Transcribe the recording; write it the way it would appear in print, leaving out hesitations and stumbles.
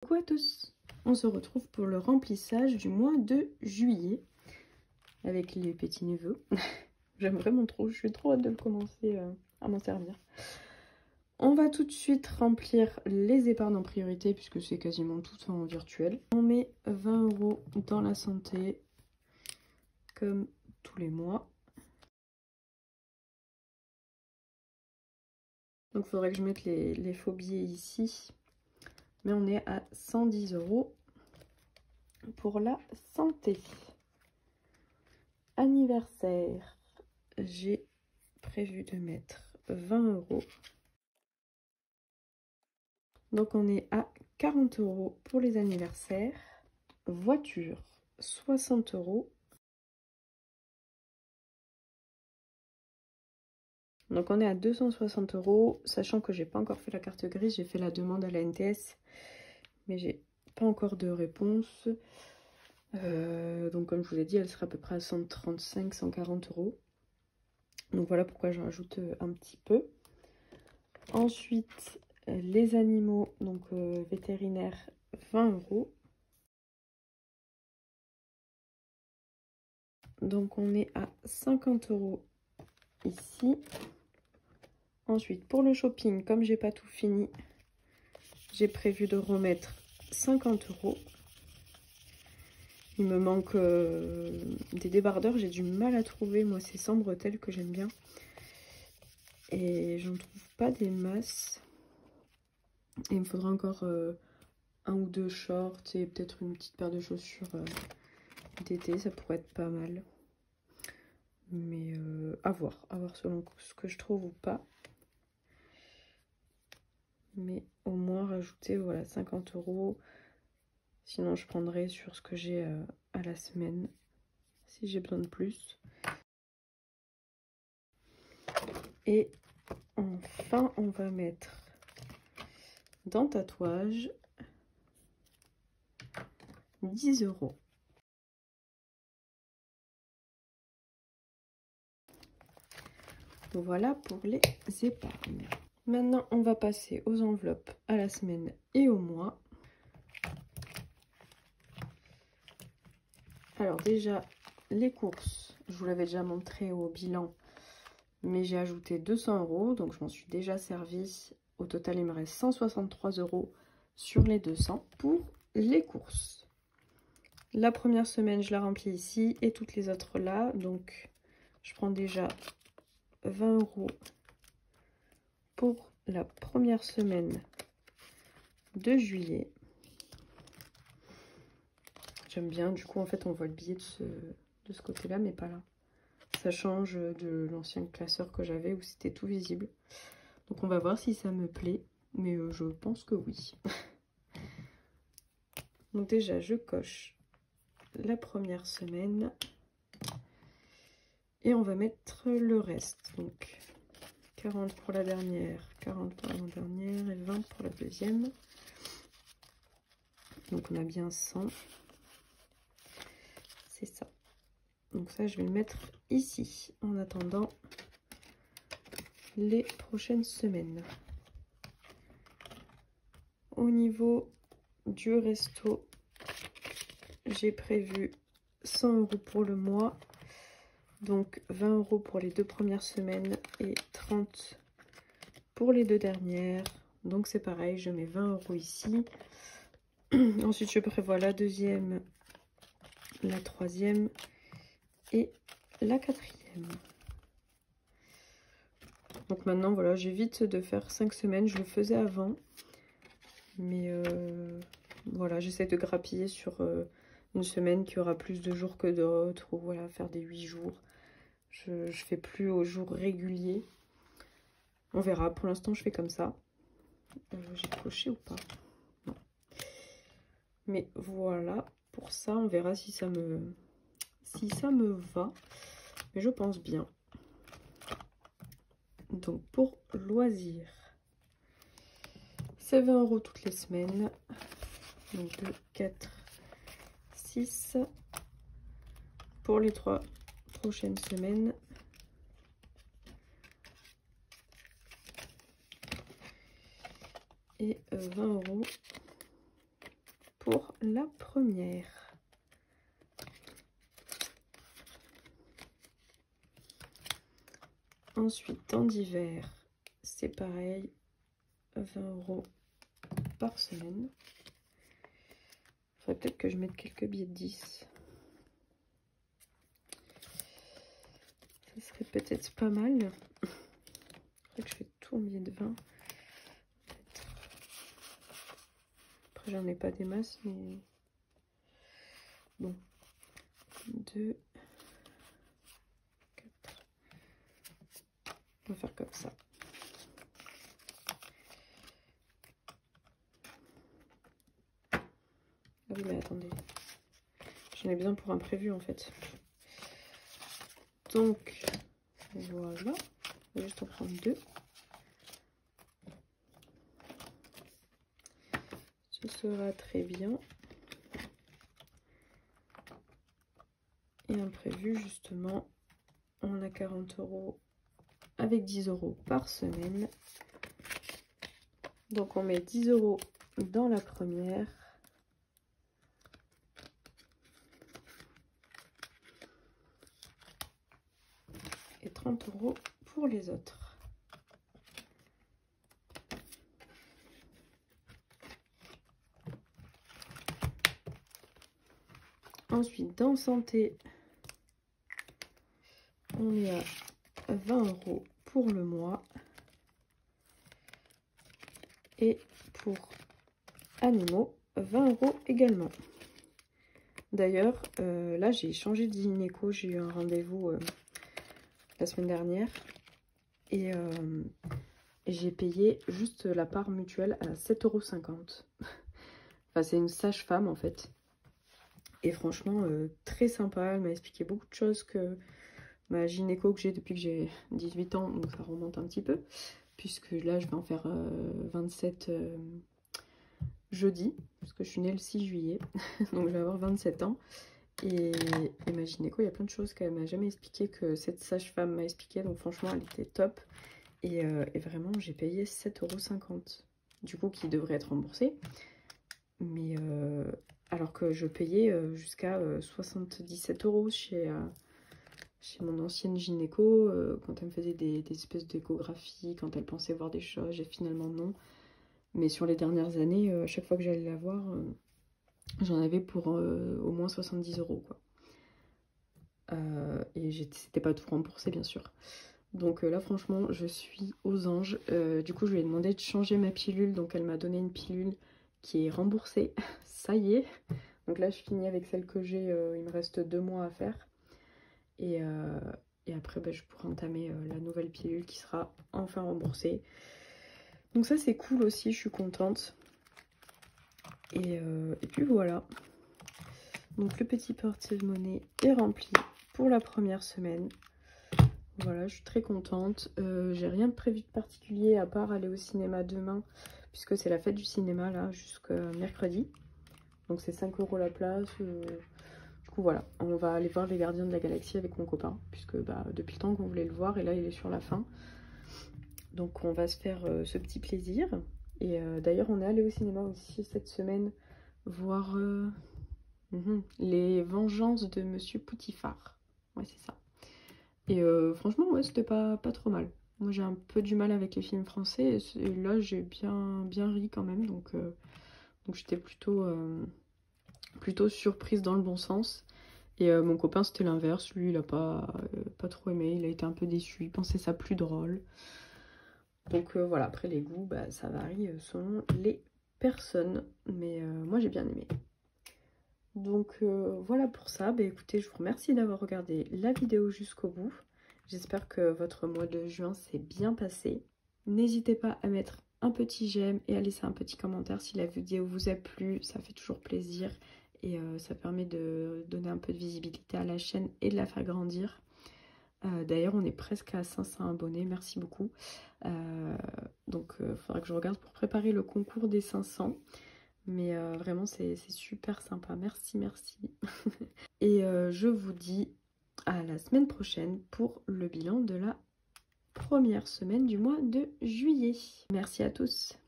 Coucou à tous, on se retrouve pour le remplissage du mois de juillet avec les petits neveux. J'aime vraiment trop, je suis trop hâte de commencer à m'en servir. On va tout de suite remplir les épargnes en priorité puisque c'est quasiment tout en virtuel. On met 20 € dans la santé comme tous les mois. Donc il faudrait que je mette les faux billets ici. Mais on est à 110 € pour la santé. Anniversaire, j'ai prévu de mettre 20 €. Donc on est à 40 € pour les anniversaires. Voiture, 60 €. Donc on est à 260 €, sachant que j'ai pas encore fait la carte grise, j'ai fait la demande à la NTS, mais j'ai pas encore de réponse. Donc comme je vous ai dit, elle sera à peu près à 135-140 €. Donc voilà pourquoi je rajoute un petit peu. Ensuite, les animaux, donc vétérinaire, 20 €. Donc on est à 50 € ici. Ensuite, pour le shopping, comme j'ai pas tout fini, j'ai prévu de remettre 50 €. Il me manque des débardeurs, j'ai du mal à trouver. Moi, c'est sans bretelles que j'aime bien. Et j'en trouve pas des masses. Et il me faudra encore un ou deux shorts et peut-être une petite paire de chaussures d'été. Ça pourrait être pas mal. Mais à voir selon ce que je trouve ou pas. Mais au moins rajouter voilà 50 €. Sinon je prendrai sur ce que j'ai à la semaine si j'ai besoin de plus. Et enfin on va mettre dans tatouage 10 €. Voilà pour les épargnes. Maintenant on va passer aux enveloppes à la semaine et au mois. Alors déjà les courses, je vous l'avais déjà montré au bilan, mais j'ai ajouté 200 €, donc je m'en suis déjà servi. Au total il me reste 163 € sur les 200 pour les courses. La première semaine je la remplis ici et toutes les autres là, donc je prends déjà 20 € pour la première semaine de juillet. J'aime bien, du coup en fait on voit le billet de ce côté là mais pas là. Ça change de l'ancien classeur que j'avais où c'était tout visible. Donc on va voir si ça me plaît, mais je pense que oui. Donc déjà je coche la première semaine et on va mettre le reste. Donc 40 pour la dernière, 40 pour l'avant-dernière et 20 pour la deuxième. Donc on a bien 100. C'est ça. Donc ça je vais le mettre ici en attendant les prochaines semaines. Au niveau du resto, j'ai prévu 100 € pour le mois. Donc 20 € pour les 2 premières semaines et 30 pour les 2 dernières. Donc c'est pareil, je mets 20 € ici. Ensuite je prévois la deuxième, la troisième et la quatrième. Donc maintenant voilà, j'évite de faire 5 semaines, je le faisais avant. Mais voilà, j'essaie de grappiller sur une semaine qui aura plus de jours que d'autres. Ou voilà, faire des 8 jours. Je fais plus aux jours réguliers. On verra. Pour l'instant, je fais comme ça. J'ai coché ou pas? Non. Mais voilà. Pour ça, on verra si ça me va. Mais je pense bien. Donc, pour loisirs, c'est 20 € toutes les semaines. Donc, 2, 4, 6. Pour les 3 prochaines semaines. Et 20 € pour la première. Ensuite, temps d'hiver, c'est pareil, 20 € par semaine. Il faudrait peut-être que je mette quelques billets de 10. Ça serait peut-être pas mal. Il faudrait que je fais tout en billets de 20. Après, j'en ai pas des masses, mais bon. 2, 4. On va faire comme ça. Ah oui, mais attendez. J'en ai besoin pour un prévu en fait. Donc, voilà. On va juste en prendre 2. Ce sera très bien. Et un prévu, justement, on a 40 € avec 10 € par semaine. Donc, on met 10 € dans la première. Et 30 € pour les autres. Ensuite, dans santé, on est à 20 € pour le mois. Et pour animaux, 20 € également. D'ailleurs, là, j'ai changé de gynéco. J'ai eu un rendez-vous la semaine dernière. Et j'ai payé juste la part mutuelle à 7,50 €. Enfin, c'est une sage-femme, en fait. Et franchement, très sympa. Elle m'a expliqué beaucoup de choses que ma gynéco que j'ai depuis que j'ai 18 ans. Donc, ça remonte un petit peu. Puisque là, je vais en faire 27 jeudi. Parce que je suis née le 6 juillet. Donc, je vais avoir 27 ans. Et ma gynéco, il y a plein de choses qu'elle m'a jamais expliqué que cette sage-femme m'a expliqué. Donc, franchement, elle était top. Et vraiment, j'ai payé 7,50 €. Du coup, qui devrait être remboursé. Mais alors que je payais jusqu'à 77 € chez mon ancienne gynéco, quand elle me faisait des espèces d'échographies, quand elle pensait voir des choses, et finalement non. Mais sur les dernières années, chaque fois que j'allais la voir, j'en avais pour au moins 70 € quoi. Et c'était pas tout remboursé bien sûr. Donc là franchement je suis aux anges. Du coup je lui ai demandé de changer ma pilule, donc elle m'a donné une pilule qui est remboursée. Ça y est. Donc là je finis avec celle que j'ai, il me reste 2 mois à faire. Et après je pourrai entamer la nouvelle pilule qui sera enfin remboursée. Donc ça c'est cool aussi, je suis contente. Et puis voilà. Donc le petit porte-monnaie est rempli pour la première semaine. Voilà, je suis très contente. J'ai rien de prévu de particulier à part aller au cinéma demain, puisque c'est la fête du cinéma là, jusqu'à mercredi. Donc c'est 5 € la place. Du coup voilà, on va aller voir les Gardiens de la Galaxie avec mon copain, puisque depuis le temps qu'on voulait le voir, et là il est sur la fin. Donc on va se faire ce petit plaisir. Et d'ailleurs on est allé au cinéma aussi cette semaine voir les Vengeances de Monsieur Poutifard. Ouais c'est ça. Et franchement, ouais, c'était pas trop mal. Moi, j'ai un peu du mal avec les films français. Et là, j'ai bien ri quand même. Donc j'étais plutôt surprise dans le bon sens. Et mon copain, c'était l'inverse. Lui, il a pas trop aimé. Il a été un peu déçu. Il pensait ça plus drôle. Donc voilà, après les goûts, ça varie selon les personnes. Mais moi, j'ai bien aimé. Donc voilà pour ça. Écoutez, je vous remercie d'avoir regardé la vidéo jusqu'au bout. J'espère que votre mois de juin s'est bien passé. N'hésitez pas à mettre un petit j'aime et à laisser un petit commentaire si la vidéo vous a plu. Ça fait toujours plaisir et ça permet de donner un peu de visibilité à la chaîne et de la faire grandir. D'ailleurs, on est presque à 500 abonnés. Merci beaucoup. Donc, il faudra que je regarde pour préparer le concours des 500. Mais vraiment, c'est super sympa. Merci, merci. Et je vous dis à la semaine prochaine pour le bilan de la première semaine du mois de juillet. Merci à tous.